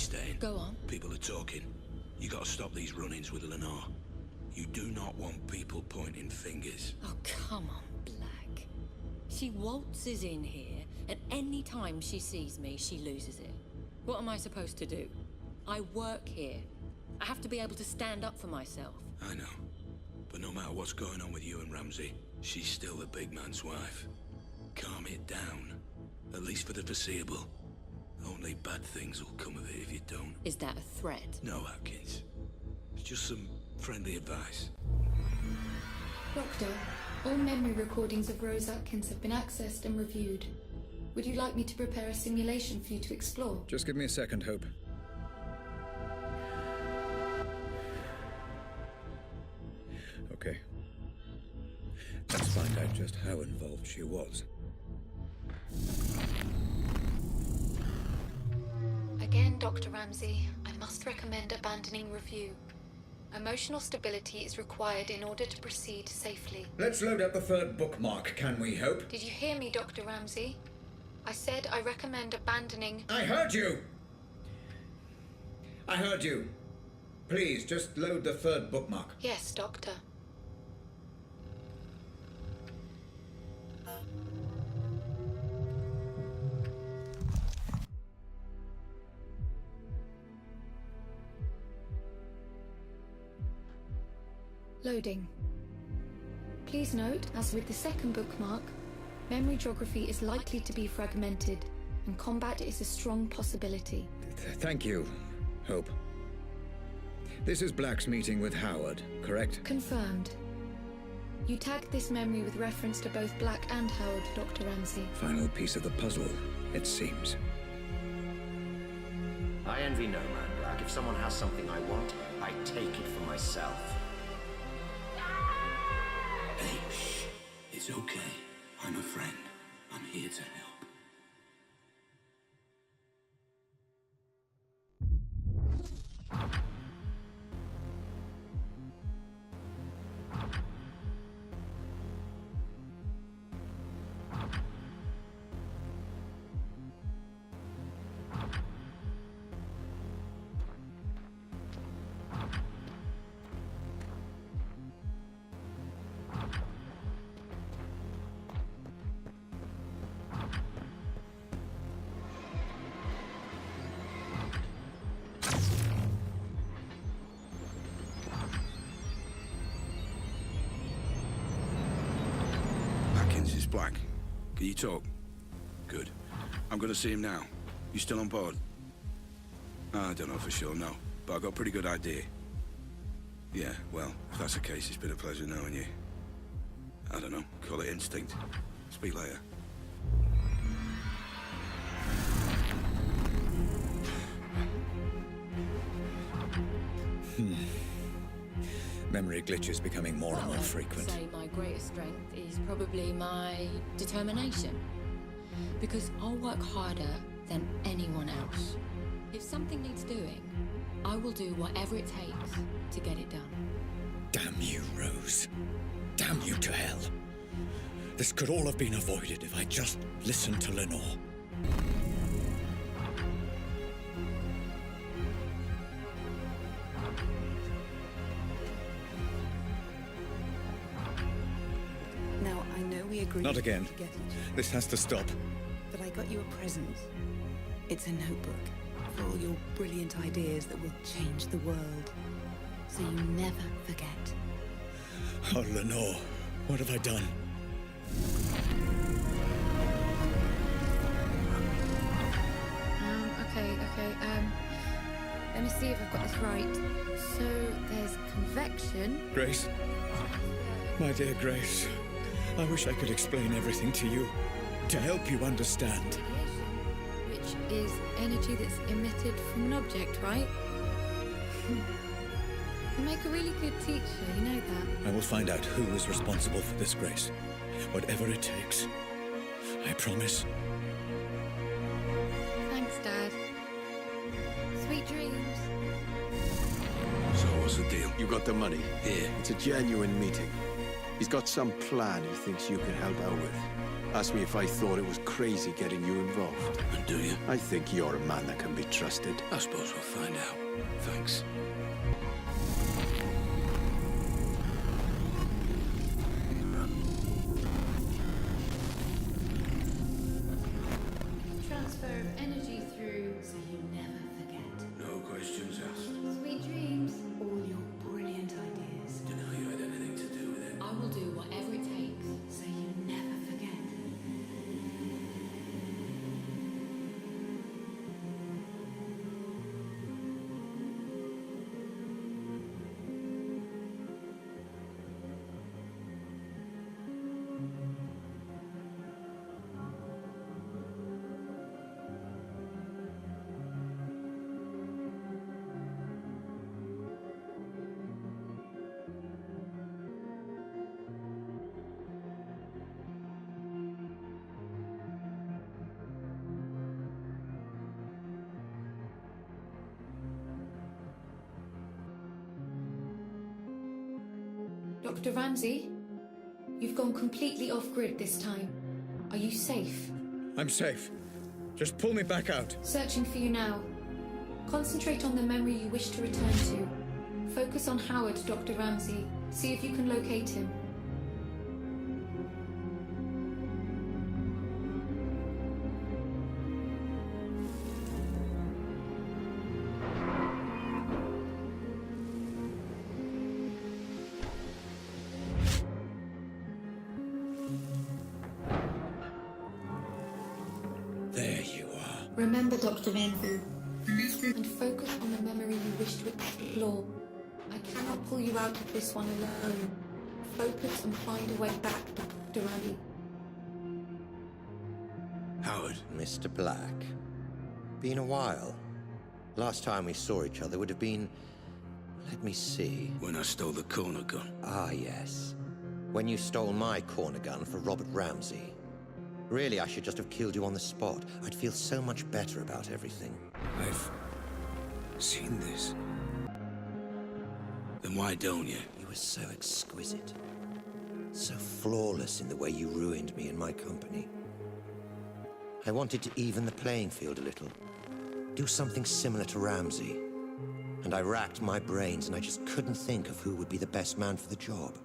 staying. Go on. People are talking. You gotta stop these run-ins with Lenore. You do not want people pointing fingers. Oh, come on, Black. She waltzes in here, and any time she sees me, she loses it. What am I supposed to do? I work here. I have to be able to stand up for myself. I know. But no matter what's going on with you and Ramsey, she's still the big man's wife. Calm it down. At least for the foreseeable. Only bad things will come of it if you don't. Is that a threat? No, Atkins. It's just some friendly advice. Doctor, all memory recordings of Rose Atkins have been accessed and reviewed. Would you like me to prepare a simulation for you to explore? Just give me a second, Hope. Okay. Let's find out just how involved she was. Again, Dr. Ramsey, I must recommend abandoning review. Emotional stability is required in order to proceed safely. Let's load up the third bookmark, can we, Hope? Did you hear me, Dr. Ramsey? I said I recommend abandoning... I heard you! I heard you. Please, just load the third bookmark. Yes, Doctor. Loading. Please note, as with the second bookmark, memory geography is likely to be fragmented, and combat is a strong possibility. Thank you, Hope. This is Black's meeting with Howard, correct? Confirmed. You tagged this memory with reference to both Black and Howard, Dr. Ramsey. Final piece of the puzzle, it seems. I envy no man, Black. If someone has something I want, I take it for myself. Hey, shh. It's okay. I'm a friend. I'm here to help. It's Black. Can you talk? Good. I'm gonna see him now. You still on board? I don't know for sure, no. But I've got a pretty good idea. Yeah, well, if that's the case, it's been a pleasure knowing you. I don't know, call it instinct. Speak later. Memory glitches becoming more and more frequent. I'd say my greatest strength is probably my determination. Because I'll work harder than anyone else. If something needs doing, I will do whatever it takes to get it done. Damn you, Rose. Damn you to hell. This could all have been avoided if I just listened to Lenore. Now, I know we agreed Not again. to get it, This has to stop. but I got you a present. It's a notebook for all your brilliant ideas that will change the world. So you never forget. Oh, Lenore, what have I done? Okay. Let me see if I've got this right. So there's convection. Grace? My dear Grace, I wish I could explain everything to you, to help you understand. Radiation, which is energy that's emitted from an object, right? You make a really good teacher, you know that. I will find out who is responsible for this, Grace. Whatever it takes. I promise. Thanks, Dad. Sweet dreams. So what's the deal? You got the money. Here. It's a genuine meeting. He's got some plan he thinks you can help out with. Asked me if I thought it was crazy getting you involved. And do you? I think you're a man that can be trusted. I suppose we'll find out. Thanks. Transfer of energy through so you never forget. No questions asked. Sweet dreams. All your brilliant ideas, Deny you had anything to do with it. I will do whatever it takes. so you never forget. Dr. Ramsey, you've gone completely off-grid this time. Are you safe? I'm safe. Just pull me back out. Searching for you now. Concentrate on the memory you wish to return to. Focus on Howard, Dr. Ramsey. See if you can locate him. There you are. Remember, Dr. Ramsey, and focus on the memory you wish to explore. I cannot pull you out of this one alone. Focus and find a way back, Dr. Ramsey. Howard, Mr. Black. Been a while. Last time we saw each other would have been... Let me see. when I stole the corner gun. Ah, yes. When you stole my corner gun for Robert Ramsey. Really, I should just have killed you on the spot. I'd feel so much better about everything. I've seen this. Then why don't you? You were so exquisite. So flawless in the way you ruined me and my company. I wanted to even the playing field a little. Do something similar to Ramsey. And I racked my brains and I just couldn't think of who would be the best man for the job.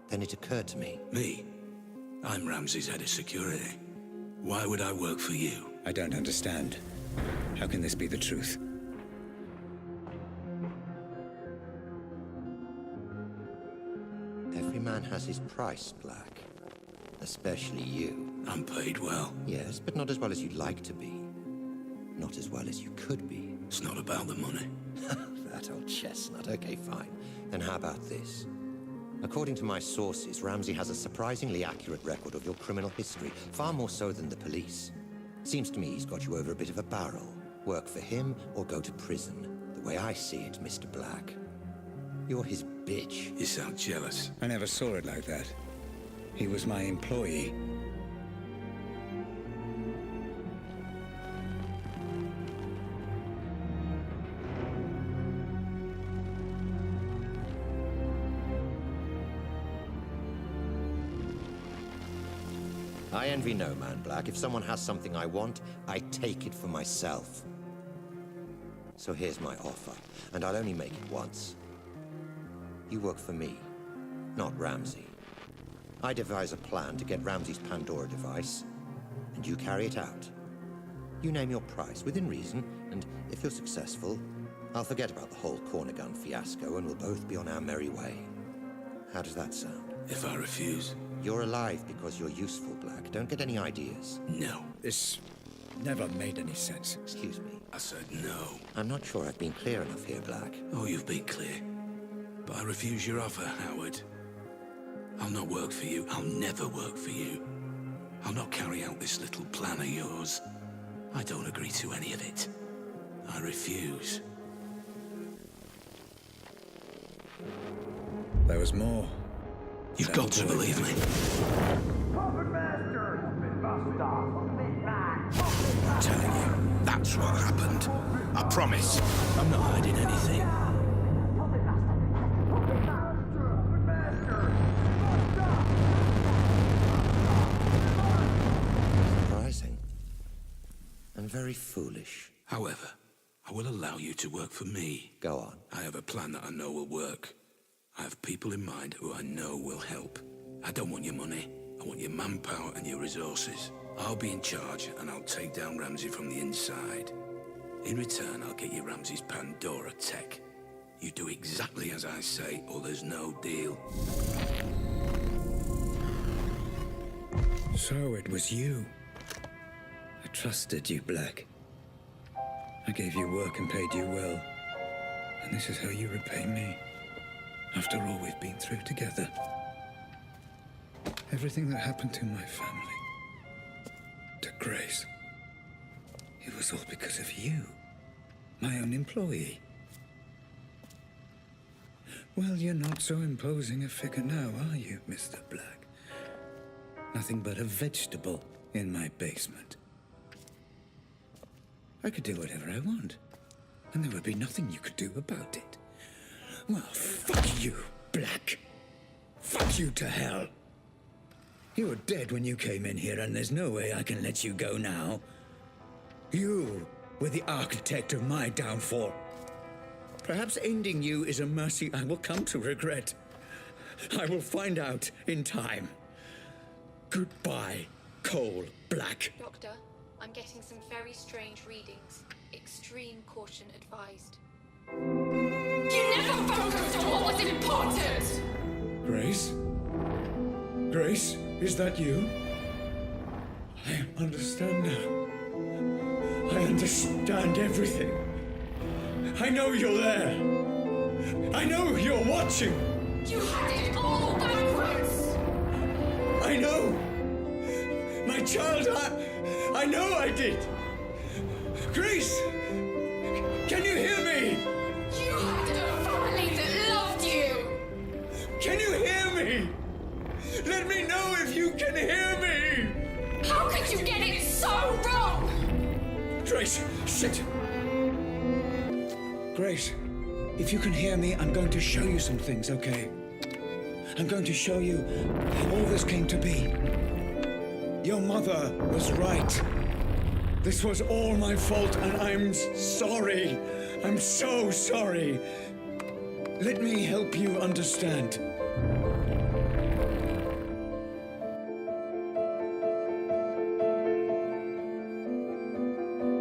Then it occurred to me. Me? I'm Ramsey's head of security. Why would I work for you? I don't understand. How can this be the truth? Every man has his price, Black. Especially you. I'm paid well. Yes, but not as well as you'd like to be. Not as well as you could be. It's not about the money. That old chestnut. Okay, fine. Then how about this? According to my sources, Ramsey has a surprisingly accurate record of your criminal history, far more so than the police. Seems to me he's got you over a bit of a barrel. Work for him or go to prison. The way I see it, Mr. Black. You're his bitch. You sound jealous. I never saw it like that. He was my employee. I envy no man, Black. If someone has something I want, I take it for myself. So here's my offer, and I'll only make it once. You work for me, not Ramsey. I devise a plan to get Ramsey's Pandora device, and you carry it out. You name your price, within reason, and if you're successful, I'll forget about the whole corner gun fiasco, and we'll both be on our merry way. How does that sound? If I refuse? You're alive because you're useful, Black. Don't get any ideas. No. This never made any sense. Excuse me. I said no. I'm not sure I've been clear enough here, Black. Oh, you've been clear. But I refuse your offer, Howard. I'll not work for you. I'll never work for you. I'll not carry out this little plan of yours. I don't agree to any of it. I refuse. There was more. You've got to believe me. I'm telling you, that's what happened. I promise. I'm not hiding anything. very foolish. However, I will allow you to work for me. Go on. I have a plan that I know will work. I have people in mind who I know will help. I don't want your money. I want your manpower and your resources. I'll be in charge, and I'll take down Ramsey from the inside. In return, I'll get you Ramsey's Pandora tech. You do exactly as I say, or there's no deal. So it was you. I trusted you, Black. I gave you work and paid you well. And this is how you repay me. After all we've been through together. Everything that happened to my family. To Grace. It was all because of you. My own employee. Well, you're not so imposing a figure now, are you, Mr. Black? Nothing but a vegetable in my basement. I could do whatever I want, and there would be nothing you could do about it. Well, fuck you, Black. Fuck you to hell. You were dead when you came in here, and there's no way I can let you go now. You were the architect of my downfall. Perhaps ending you is a mercy I will come to regret. I will find out in time. Goodbye, Cole Black. Doctor, I'm getting some very strange readings. Extreme caution advised. You never focused on what was important! Grace? Grace, is that you? I understand now. I understand everything. I know you're there. I know you're watching. You had it all backwards! I know. My child, I know I did. Grace, can you hear me? You had a family that loved you! Can you hear me? Let me know if you can hear me. How could you get it so wrong? Grace, sit. Grace, if you can hear me, I'm going to show you some things, okay? I'm going to show you how all this came to be. Your mother was right. This was all my fault, and I'm sorry. I'm so sorry. Let me help you understand.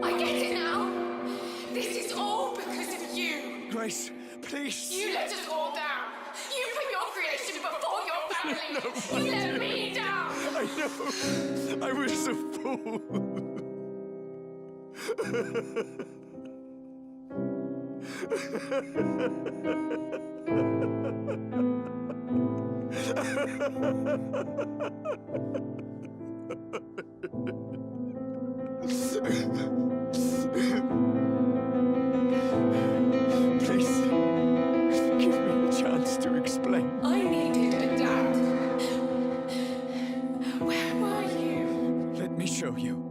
I get it now. This is all because of you. Grace, please. You let us all down. You put your creation before your family. You let me down. I know. I was a fool. Please, give me a chance to explain. I needed a dad. Where were you? Let me show you.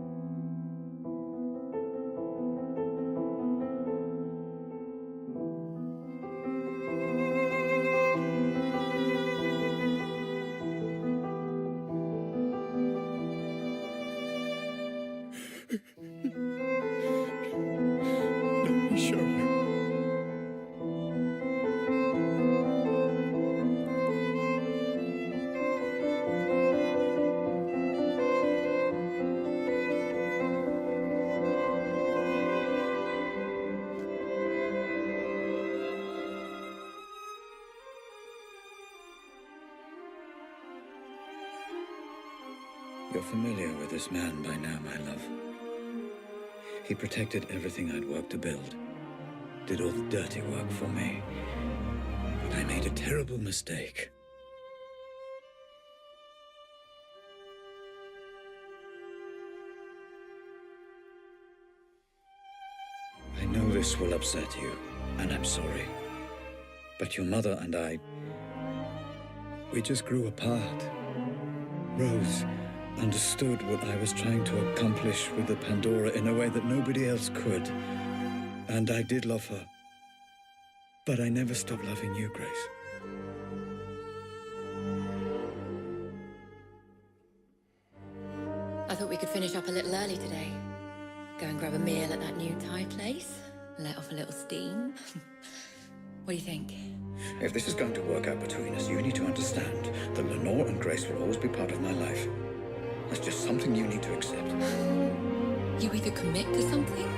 Let me show you. You're familiar with this man by now, my love. He protected everything I'd worked to build. Did all the dirty work for me. But I made a terrible mistake. I know this will upset you, and I'm sorry. But your mother and I, we just grew apart. Rose understood what I was trying to accomplish with the Pandora in a way that nobody else could. And I did love her. But I never stopped loving you, Grace. I thought we could finish up a little early today. Go and grab a meal at that new Thai place. Let off a little steam. What do you think? If this is going to work out between us, you need to understand that Lenore and Grace will always be part of my life. That's just something you need to accept. You either commit to something,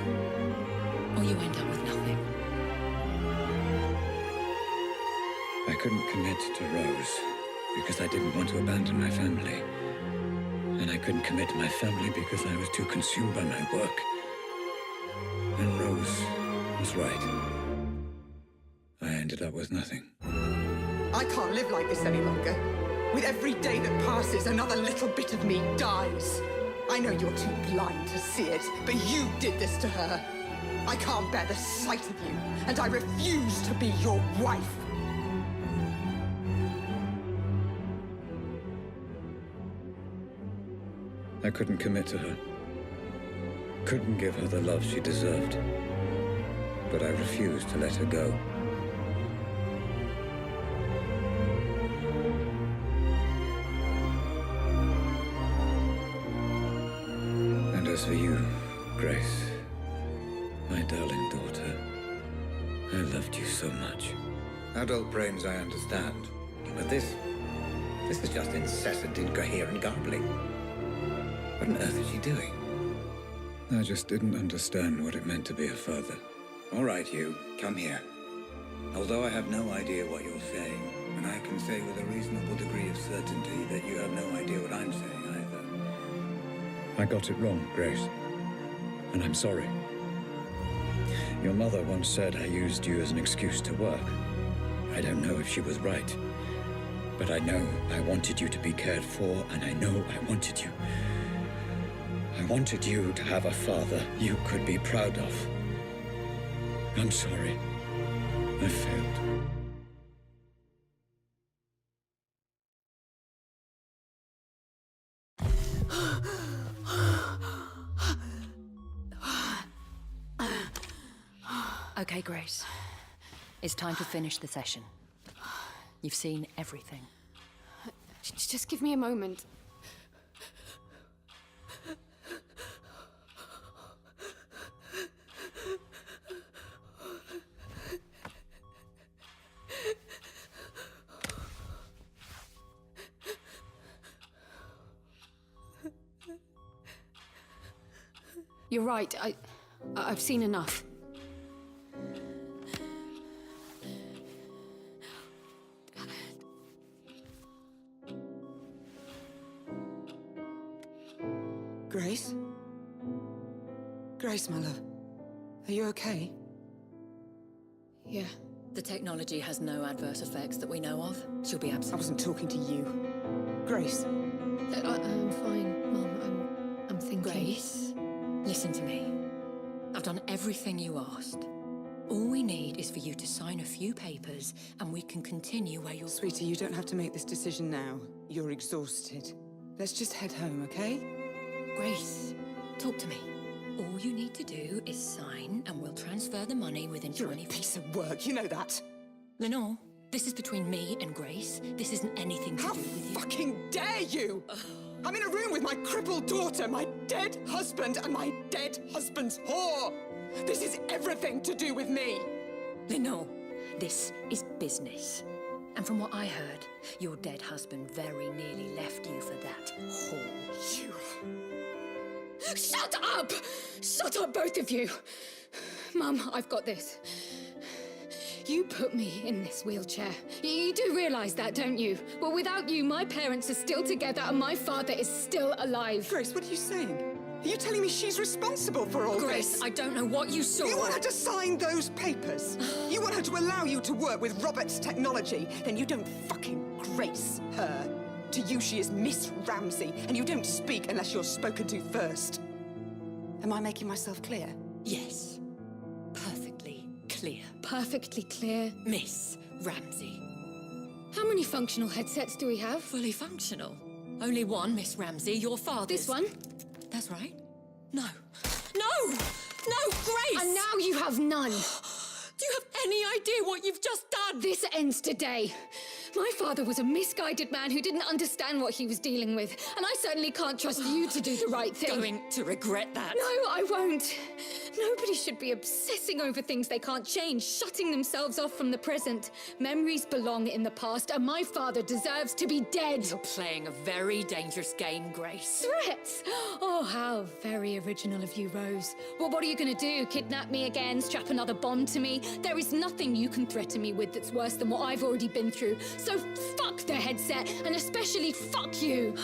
or you end up with nothing. I couldn't commit to Rose because I didn't want to abandon my family. And I couldn't commit to my family because I was too consumed by my work. And Rose was right. I ended up with nothing. I can't live like this any longer. With every day that passes, another little bit of me dies. I know you're too blind to see it, but you did this to her. I can't bear the sight of you, and I refuse to be your wife. I couldn't commit to her. Couldn't give her the love she deserved. But I refused to let her go. And as for you, Grace, my darling daughter, I loved you so much. Adult brains I understand, but this is just incessant, incoherent garbling. What on earth is she doing? I just didn't understand what it meant to be a father. All right, you, come here. Although I have no idea what you're saying, and I can say with a reasonable degree of certainty that you have no idea what I'm saying either. I got it wrong, Grace. And I'm sorry. Your mother once said I used you as an excuse to work. I don't know if she was right. But I know I wanted you to be cared for, and I know I wanted you. I wanted you to have a father you could be proud of. I'm sorry. I failed. Okay, Grace. It's time to finish the session. You've seen everything. Just give me a moment. You're right. I've seen enough. Grace? Grace, my love. Are you okay? Yeah. The technology has no adverse effects that we know of. She'll be I absent. wasn't talking to you. Grace. I'm fine, Mum. I'm thinking. Grace, listen to me. I've done everything you asked. All we need is for you to sign a few papers, and we can continue where you're... Sweetie, you don't have to make this decision now. You're exhausted. Let's just head home, okay? Grace, talk to me. All you need to do is sign, and we'll transfer the money within You're a 24 piece of work, you know that. Lenore, this is between me and Grace. This isn't anything to How do with you. fucking dare you! I'm in a room with my crippled daughter, my dead husband, and my dead husband's whore! This is everything to do with me! Lenore, this is business. And from what I heard, your dead husband very nearly left you for that whore. You... Shut up! Shut up, both of you! Mum, I've got this. You put me in this wheelchair. You do realise that, don't you? Well, without you, my parents are still together and my father is still alive. Grace, what are you saying? Are you telling me she's responsible for all Grace, this? I don't know what you saw. You want her to sign those papers? You want her to allow you to work with Robert's technology? Then you don't fucking grace her. To you, she is Miss Ramsey, and you don't speak unless you're spoken to first. Am I making myself clear? Yes. Perfectly clear. Perfectly clear. Miss Ramsey. How many functional headsets do we have? Fully functional. Only one, Miss Ramsey, your father's. This one? That's right. No. No! No, Grace! And now you have none. Do you have any idea what you've just done? This ends today. My father was a misguided man who didn't understand what he was dealing with, and I certainly can't trust you to do the right thing. Going to regret that. No, I won't. Nobody should be obsessing over things they can't change, shutting themselves off from the present. Memories belong in the past, and my father deserves to be dead. You're playing a very dangerous game, Grace. Threats? Oh, how very original of you, Rose. Well, what are you gonna do? Kidnap me again? Strap another bomb to me? There is nothing you can threaten me with that's worse than what I've already been through. So fuck the headset, and especially fuck you.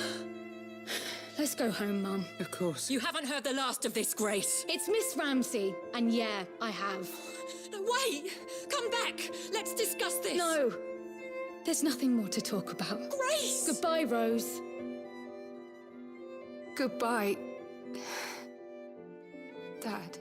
Let's go home, Mum. Of course. You haven't heard the last of this, Grace. It's Miss Ramsey, and yeah, I have. No, wait! Come back! Let's discuss this! No. There's nothing more to talk about. Grace! Goodbye, Rose. Goodbye, Dad.